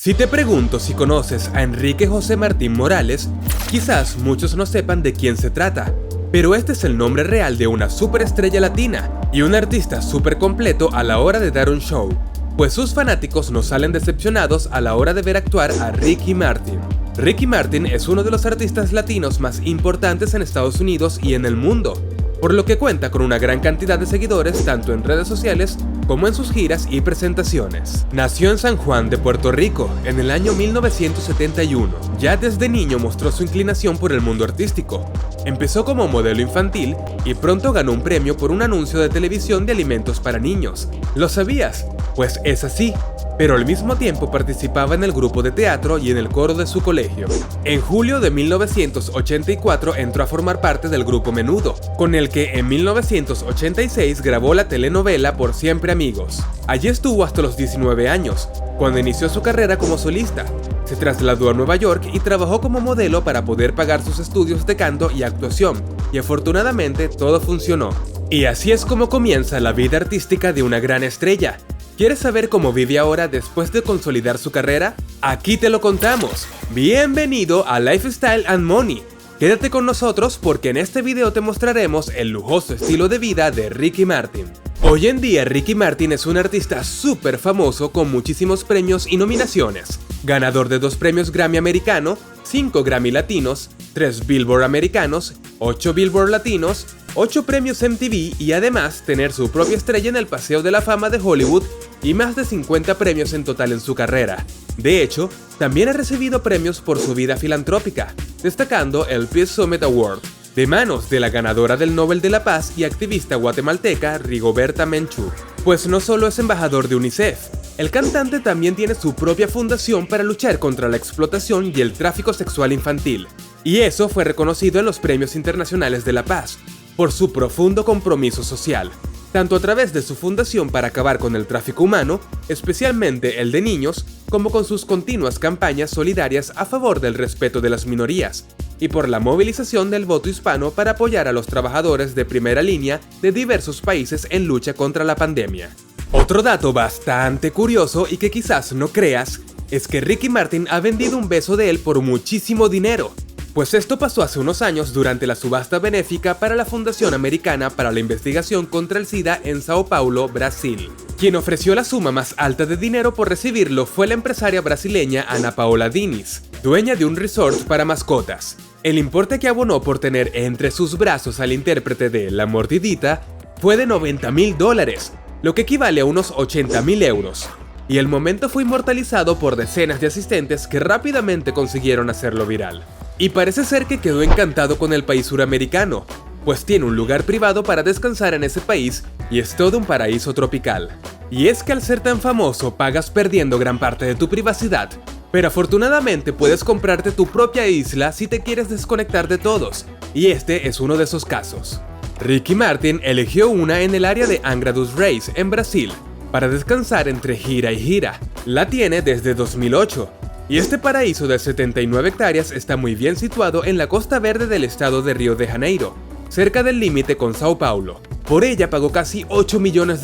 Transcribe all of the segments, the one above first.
Si te pregunto si conoces a Enrique José Martín Morales, quizás muchos no sepan de quién se trata, pero este es el nombre real de una superestrella latina y un artista súper completo a la hora de dar un show, pues sus fanáticos no salen decepcionados a la hora de ver actuar a Ricky Martin. Ricky Martin es uno de los artistas latinos más importantes en Estados Unidos y en el mundo, por lo que cuenta con una gran cantidad de seguidores tanto en redes sociales como en sus giras y presentaciones. Nació en San Juan de Puerto Rico en el año 1971. Ya desde niño mostró su inclinación por el mundo artístico. Empezó como modelo infantil y pronto ganó un premio por un anuncio de televisión de alimentos para niños. ¿Lo sabías? Pues es así. Pero al mismo tiempo participaba en el grupo de teatro y en el coro de su colegio. En julio de 1984 entró a formar parte del grupo Menudo, con el que en 1986 grabó la telenovela Por Siempre Amigos. Allí estuvo hasta los 19 años, cuando inició su carrera como solista. Se trasladó a Nueva York y trabajó como modelo para poder pagar sus estudios de canto y actuación, y afortunadamente todo funcionó. Y así es como comienza la vida artística de una gran estrella. ¿Quieres saber cómo vive ahora después de consolidar su carrera? Aquí te lo contamos. Bienvenido a Lifestyle and Money. Quédate con nosotros porque en este video te mostraremos el lujoso estilo de vida de Ricky Martin. Hoy en día Ricky Martin es un artista súper famoso con muchísimos premios y nominaciones. Ganador de 2 premios Grammy americano, 5 Grammy latinos, 3 Billboard americanos, 8 Billboard latinos, 8 premios MTV y además tener su propia estrella en el Paseo de la Fama de Hollywood y más de 50 premios en total en su carrera. De hecho, también ha recibido premios por su vida filantrópica, destacando el Peace Summit Award, de manos de la ganadora del Nobel de la Paz y activista guatemalteca Rigoberta Menchú. Pues no solo es embajador de UNICEF, el cantante también tiene su propia fundación para luchar contra la explotación y el tráfico sexual infantil. Y eso fue reconocido en los Premios Internacionales de la Paz, por su profundo compromiso social, tanto a través de su fundación para acabar con el tráfico humano, especialmente el de niños, como con sus continuas campañas solidarias a favor del respeto de las minorías, y por la movilización del voto hispano para apoyar a los trabajadores de primera línea de diversos países en lucha contra la pandemia. Otro dato bastante curioso y que quizás no creas, es que Ricky Martin ha vendido un beso de él por muchísimo dinero. Pues esto pasó hace unos años durante la subasta benéfica para la Fundación Americana para la Investigación contra el SIDA en Sao Paulo, Brasil. Quien ofreció la suma más alta de dinero por recibirlo fue la empresaria brasileña Ana Paola Diniz, dueña de un resort para mascotas. El importe que abonó por tener entre sus brazos al intérprete de La Mordidita fue de $90.000, lo que equivale a unos 80.000 euros. Y el momento fue inmortalizado por decenas de asistentes que rápidamente consiguieron hacerlo viral. Y parece ser que quedó encantado con el país suramericano, pues tiene un lugar privado para descansar en ese país y es todo un paraíso tropical. Y es que al ser tan famoso pagas perdiendo gran parte de tu privacidad, pero afortunadamente puedes comprarte tu propia isla si te quieres desconectar de todos, y este es uno de esos casos. Ricky Martin eligió una en el área de Angra dos Reis, en Brasil, para descansar entre gira y gira. La tiene desde 2008. Y este paraíso de 79 hectáreas está muy bien situado en la costa verde del estado de Río de Janeiro, cerca del límite con Sao Paulo. Por ella pagó casi $8 millones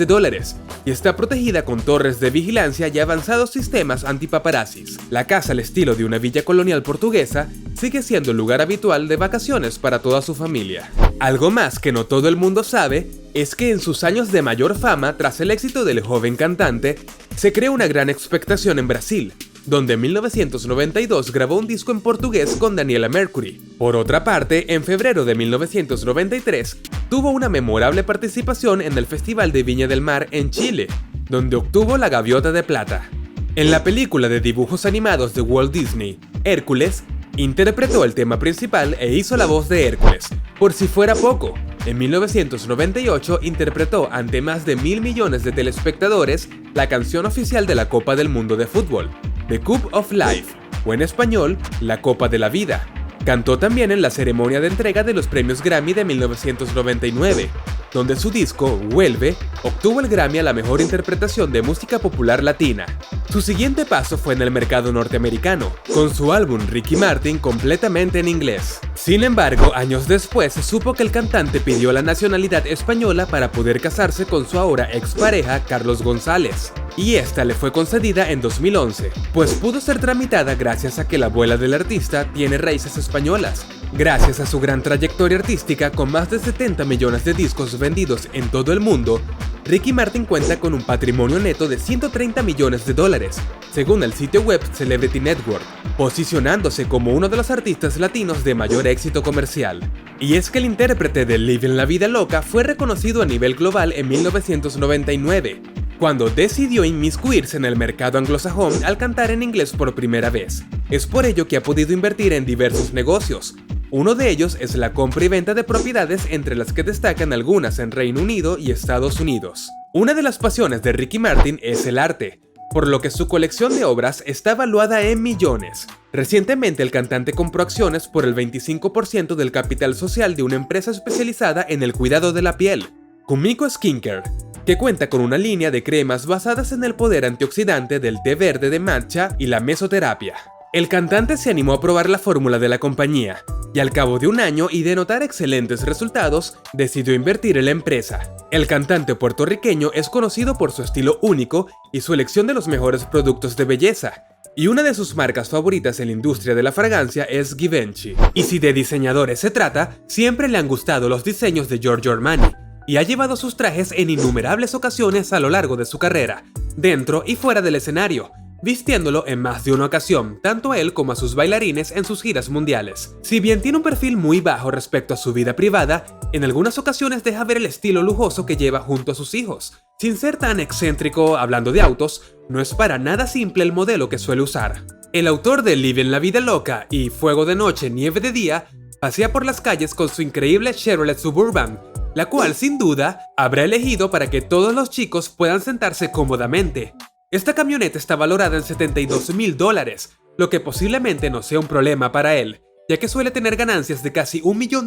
y está protegida con torres de vigilancia y avanzados sistemas antipaparazzis. La casa al estilo de una villa colonial portuguesa sigue siendo el lugar habitual de vacaciones para toda su familia. Algo más que no todo el mundo sabe es que en sus años de mayor fama tras el éxito del joven cantante, se creó una gran expectación en Brasil, donde en 1992 grabó un disco en portugués con Daniela Mercury. Por otra parte, en febrero de 1993, tuvo una memorable participación en el Festival de Viña del Mar en Chile, donde obtuvo la Gaviota de Plata. En la película de dibujos animados de Walt Disney, Hércules, interpretó el tema principal e hizo la voz de Hércules. Por si fuera poco, en 1998 interpretó ante más de 1.000 millones de telespectadores la canción oficial de la Copa del Mundo de Fútbol, The Cup of Life, o en español, La Copa de la Vida. Cantó también en la ceremonia de entrega de los premios Grammy de 1999, donde su disco, Vuelve, obtuvo el Grammy a la mejor interpretación de música popular latina. Su siguiente paso fue en el mercado norteamericano, con su álbum Ricky Martin completamente en inglés. Sin embargo, años después se supo que el cantante pidió la nacionalidad española para poder casarse con su ahora expareja Carlos González. y esta le fue concedida en 2011, pues pudo ser tramitada gracias a que la abuela del artista tiene raíces españolas. Gracias a su gran trayectoria artística con más de 70 millones de discos vendidos en todo el mundo, Ricky Martin cuenta con un patrimonio neto de 130 millones de dólares, según el sitio web Celebrity Network, posicionándose como uno de los artistas latinos de mayor éxito comercial. Y es que el intérprete de Living la Vida Loca fue reconocido a nivel global en 1999, cuando decidió inmiscuirse en el mercado anglosajón al cantar en inglés por primera vez. Es por ello que ha podido invertir en diversos negocios. Uno de ellos es la compra y venta de propiedades, entre las que destacan algunas en Reino Unido y Estados Unidos. Una de las pasiones de Ricky Martin es el arte, por lo que su colección de obras está valuada en millones. Recientemente el cantante compró acciones por el 25% del capital social de una empresa especializada en el cuidado de la piel, Kumiko Skincare, que cuenta con una línea de cremas basadas en el poder antioxidante del té verde de matcha y la mesoterapia. El cantante se animó a probar la fórmula de la compañía, y al cabo de un año y de notar excelentes resultados, decidió invertir en la empresa. El cantante puertorriqueño es conocido por su estilo único y su elección de los mejores productos de belleza, y una de sus marcas favoritas en la industria de la fragancia es Givenchy. Y si de diseñadores se trata, siempre le han gustado los diseños de Giorgio Armani, y ha llevado sus trajes en innumerables ocasiones a lo largo de su carrera, dentro y fuera del escenario, vistiéndolo en más de una ocasión, tanto a él como a sus bailarines en sus giras mundiales. Si bien tiene un perfil muy bajo respecto a su vida privada, en algunas ocasiones deja ver el estilo lujoso que lleva junto a sus hijos. Sin ser tan excéntrico hablando de autos, no es para nada simple el modelo que suele usar. El autor de Living la Vida Loca y Fuego de Noche, Nieve de Día, pasea por las calles con su increíble Chevrolet Suburban, la cual sin duda habrá elegido para que todos los chicos puedan sentarse cómodamente. Esta camioneta está valorada en $72,000, lo que posiblemente no sea un problema para él, ya que suele tener ganancias de casi $1 millón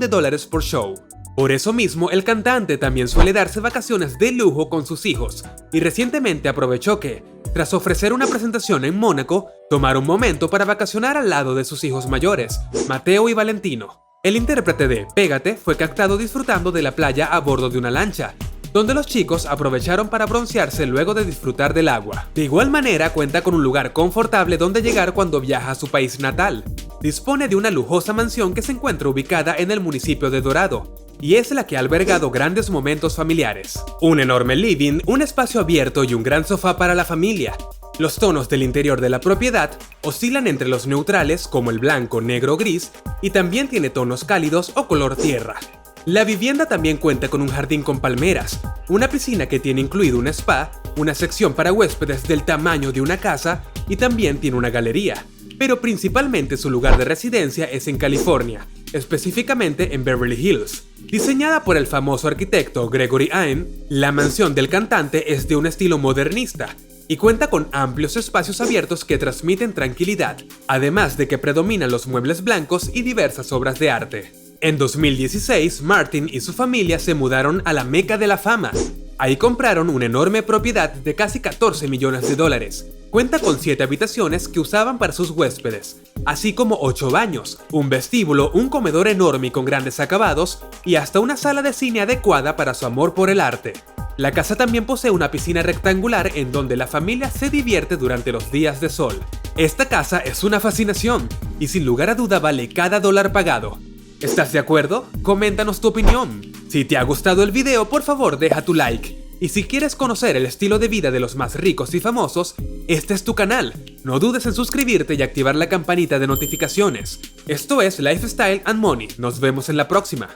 por show. Por eso mismo, el cantante también suele darse vacaciones de lujo con sus hijos, y recientemente aprovechó que, tras ofrecer una presentación en Mónaco, tomar un momento para vacacionar al lado de sus hijos mayores, Mateo y Valentino. El intérprete de Pégate fue captado disfrutando de la playa a bordo de una lancha, donde los chicos aprovecharon para broncearse luego de disfrutar del agua. De igual manera, cuenta con un lugar confortable donde llegar cuando viaja a su país natal. Dispone de una lujosa mansión que se encuentra ubicada en el municipio de Dorado, y es la que ha albergado grandes momentos familiares. Un enorme living, un espacio abierto y un gran sofá para la familia. Los tonos del interior de la propiedad oscilan entre los neutrales como el blanco, negro o gris, y también tiene tonos cálidos o color tierra. La vivienda también cuenta con un jardín con palmeras, una piscina que tiene incluido un spa, una sección para huéspedes del tamaño de una casa y también tiene una galería. Pero principalmente su lugar de residencia es en California, específicamente en Beverly Hills. Diseñada por el famoso arquitecto Gregory Hine, la mansión del cantante es de un estilo modernista y cuenta con amplios espacios abiertos que transmiten tranquilidad, además de que predominan los muebles blancos y diversas obras de arte. En 2016, Martin y su familia se mudaron a la Meca de la Fama. Ahí compraron una enorme propiedad de casi $14 millones. Cuenta con 7 habitaciones que usaban para sus huéspedes, así como 8 baños, un vestíbulo, un comedor enorme y con grandes acabados y hasta una sala de cine adecuada para su amor por el arte. La casa también posee una piscina rectangular en donde la familia se divierte durante los días de sol. Esta casa es una fascinación y sin lugar a duda vale cada dólar pagado. ¿Estás de acuerdo? Coméntanos tu opinión. Si te ha gustado el video, por favor deja tu like. Y si quieres conocer el estilo de vida de los más ricos y famosos, este es tu canal. No dudes en suscribirte y activar la campanita de notificaciones. Esto es Lifestyle and Money. Nos vemos en la próxima.